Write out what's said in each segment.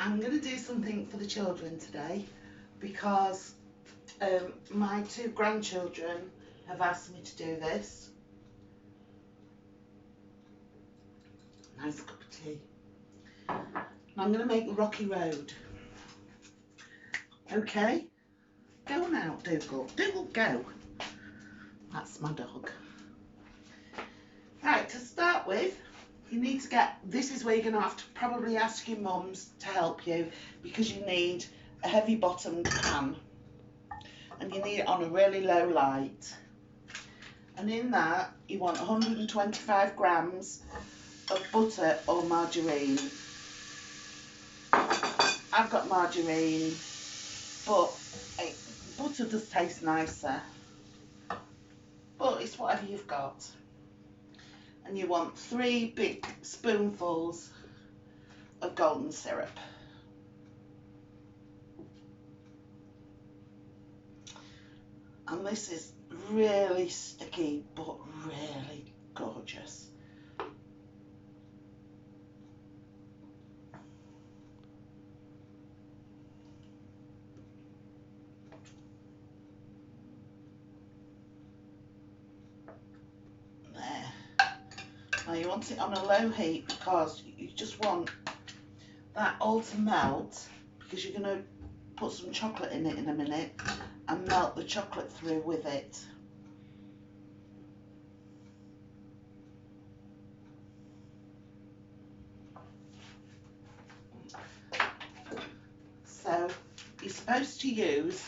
I'm going to do something for the children today because my two grandchildren have asked me to do this. Nice cup of tea. I'm going to make Rockie Road. Okay, go now, Dougal. Dougal, go. That's my dog. Right, to start with, you need to get, this is where you're going to have to probably ask your mums to help you, because you need a heavy bottomed pan and you need it on a really low light. And in that you want 125 grams of butter or margarine. I've got margarine, but butter does taste nicer, but it's whatever you've got. And you want 3 big spoonfuls of golden syrup. And this is really sticky but really gorgeous. Now you want it on a low heat because you just want that all to melt, because you're going to put some chocolate in it in a minute and melt the chocolate through with it. So you're supposed to use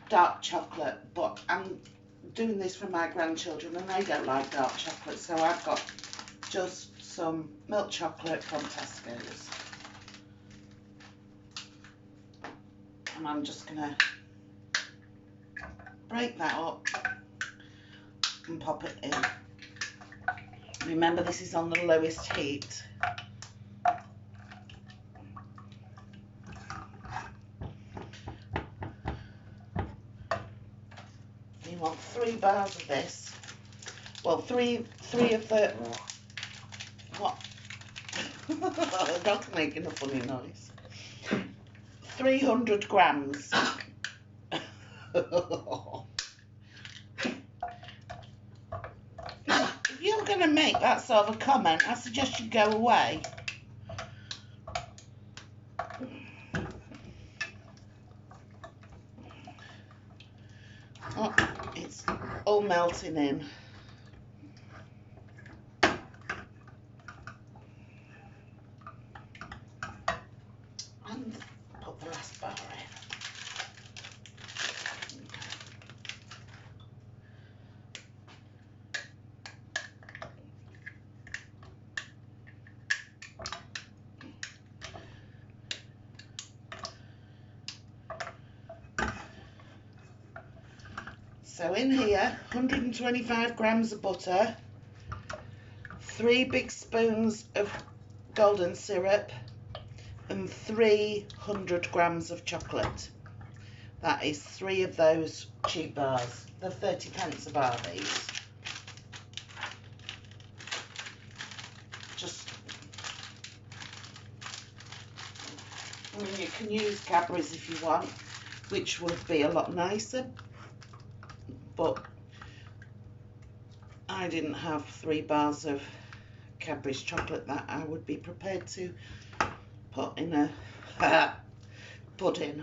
dark chocolate, but I'm doing this for my grandchildren and they don't like dark chocolate, so I've got just some milk chocolate from Tesco's. And I'm just going to break that up and pop it in. Remember, this is on the lowest heat. You want 3 bars of this. Well, three of the... What? The dog's making a funny noise. 300 grams. If you're going to make that sort of a comment, I suggest you go away. Oh, it's all melting in. And put the last bar in. So in here, 125 grams of butter, 3 big spoons of golden syrup, and 300 grams of chocolate. That is 3 of those cheap bars. They're 30p a bar, these. I mean, you can use Cadbury's if you want, which would be a lot nicer, but I didn't have 3 bars of Cadbury's chocolate that I would be prepared to put in a pudding.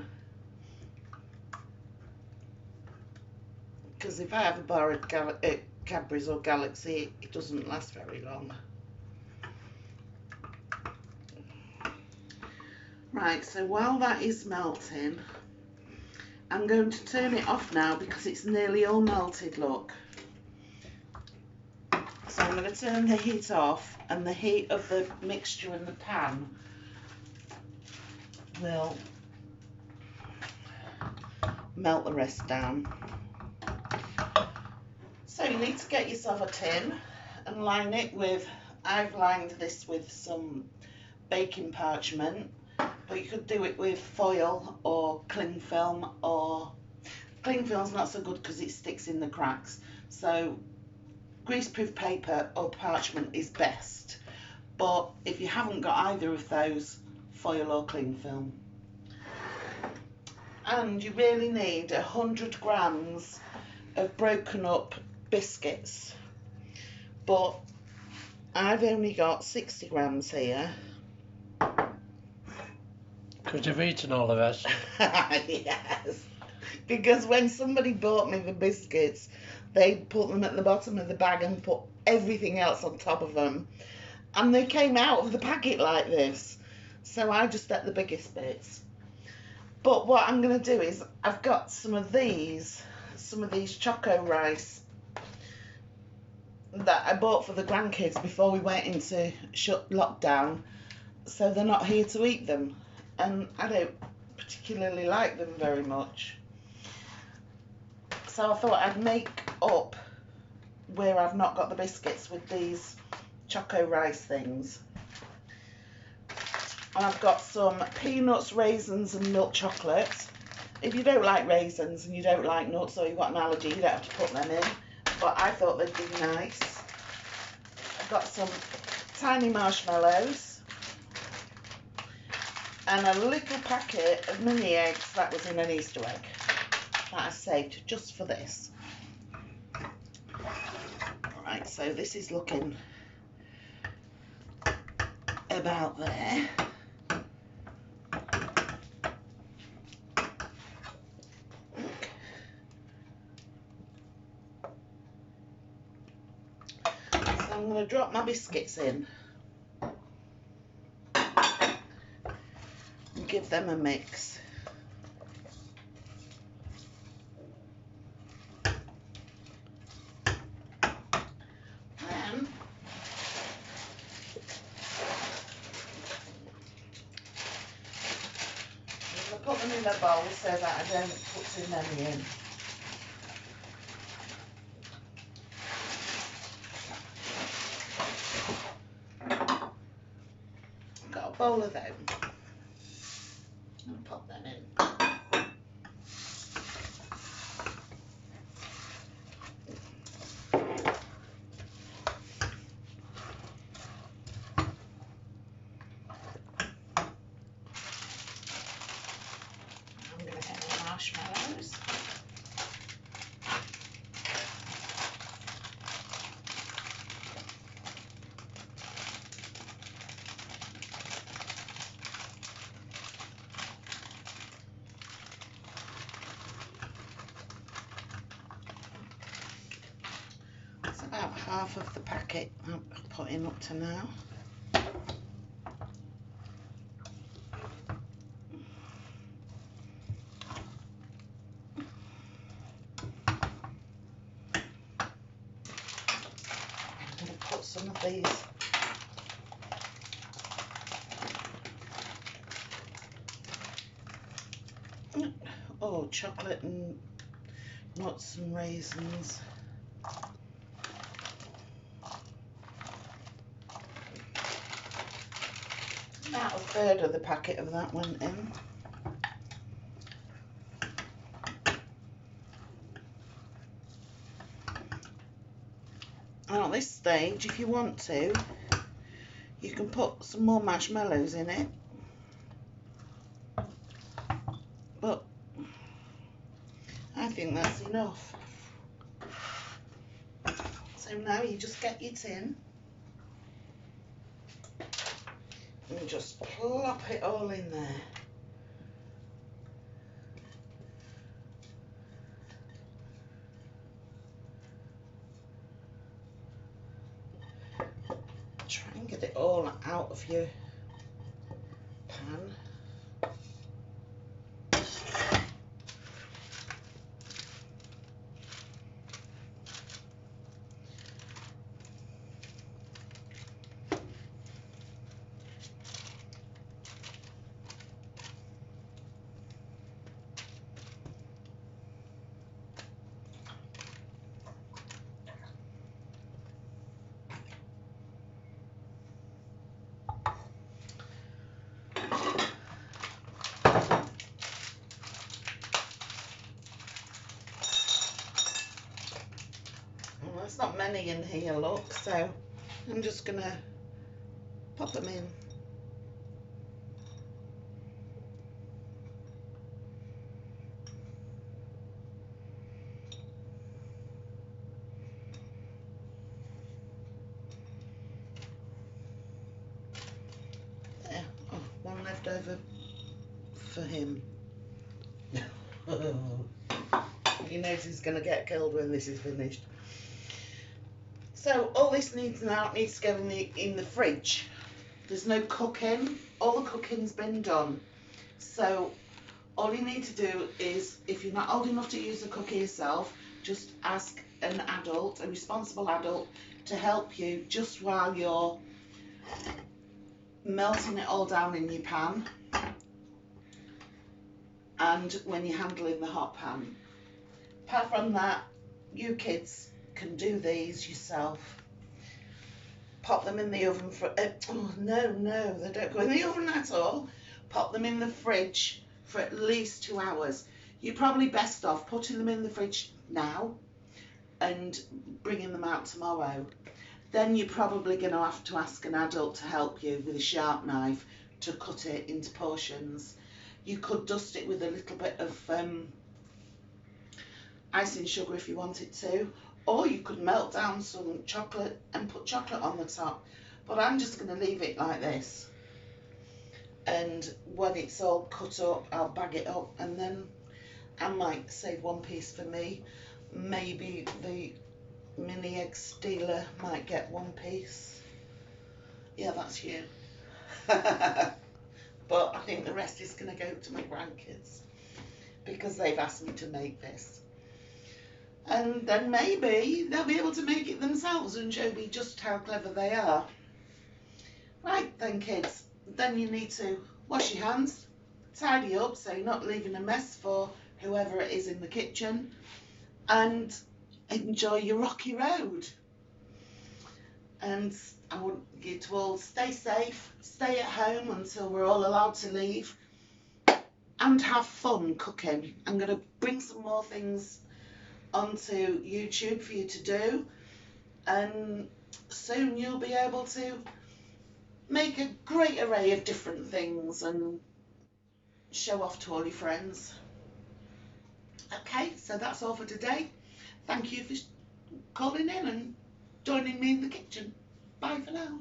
Because if I have a bar of Cadbury's or Galaxy, it doesn't last very long. Right, so while that is melting, I'm going to turn it off now because it's nearly all melted, look. So I'm going to turn the heat off, and the heat of the mixture in the pan will melt the rest down. So you need to get yourself a tin and line it with, I've lined this with some baking parchment, but you could do it with foil or cling film, or cling film's not so good because it sticks in the cracks, so greaseproof paper or parchment is best. But if you haven't got either of those, foil or cling film. And you really need 100 grams of broken up biscuits, but I've only got 60 grams here. Because you've eaten all of us. Yes, because when somebody bought me the biscuits, they put them at the bottom of the bag and put everything else on top of them, and they came out of the packet like this, so I just ate the biggest bits. But what I'm going to do is, I've got some of these choco rice that I bought for the grandkids before we went into lockdown, so they're not here to eat them, and I don't particularly like them very much. So I thought I'd make up where I've not got the biscuits with these choco rice things. And I've got some peanuts, raisins and milk chocolate. If you don't like raisins and you don't like nuts, or you've got an allergy, you don't have to put them in, but I thought they'd be nice. I've got some tiny marshmallows and a little packet of mini eggs that was in an Easter egg that I saved just for this. Right, so this is looking about there. So I'm going to drop my biscuits in and give them a mix. Then I'm going to put them in a bowl so that I don't put too many in. I've got a bowl of them. I'll pop them in. I'm going to get my marshmallows. That's about half of the packet I'm putting up to now. I'm going to put some of these chocolate and nuts and raisins. About a third of the packet of that went in. And at this stage, if you want to, you can put some more marshmallows in it. But I think that's enough. So now you just get your tin and just plop it all in there. Try and get it all out of your pan. There's not many in here, look, so I'm just gonna pop them in. over for him. He knows he's going to get killed when this is finished. So all this needs to go in the fridge. There's no cooking. All the cooking's been done. So all you need to do is, if you're not old enough to use the cooker yourself, just ask an adult, a responsible adult, to help you just while you're melting it all down in your pan and when you're handling the hot pan. Apart from that, you kids can do these yourself. Pop them in the oven for, oh no, they don't go in the oven at all. Pop them in the fridge for at least 2 hours. You're probably best off putting them in the fridge now and bringing them out tomorrow. Then you're probably going to have to ask an adult to help you with a sharp knife to cut it into portions. You could dust it with a little bit of icing sugar if you wanted to, or you could melt down some chocolate and put chocolate on the top. But I'm just going to leave it like this, and when it's all cut up, I'll bag it up, and then I might save one piece for me. Maybe the mini egg stealer might get one piece. Yeah, that's you. But I think the rest is going to go to my grandkids because they've asked me to make this. And then maybe they'll be able to make it themselves and show me just how clever they are. Right then, kids, then you need to wash your hands, tidy up so you're not leaving a mess for whoever it is in the kitchen, and enjoy your Rockie Road. And I want you to all stay safe, stay at home until we're all allowed to leave, and have fun cooking. I'm going to bring some more things onto YouTube for you to do, and soon you'll be able to make a great array of different things and show off to all your friends. Okay, so that's all for today. Thank you for calling in and joining me in the kitchen. Bye for now.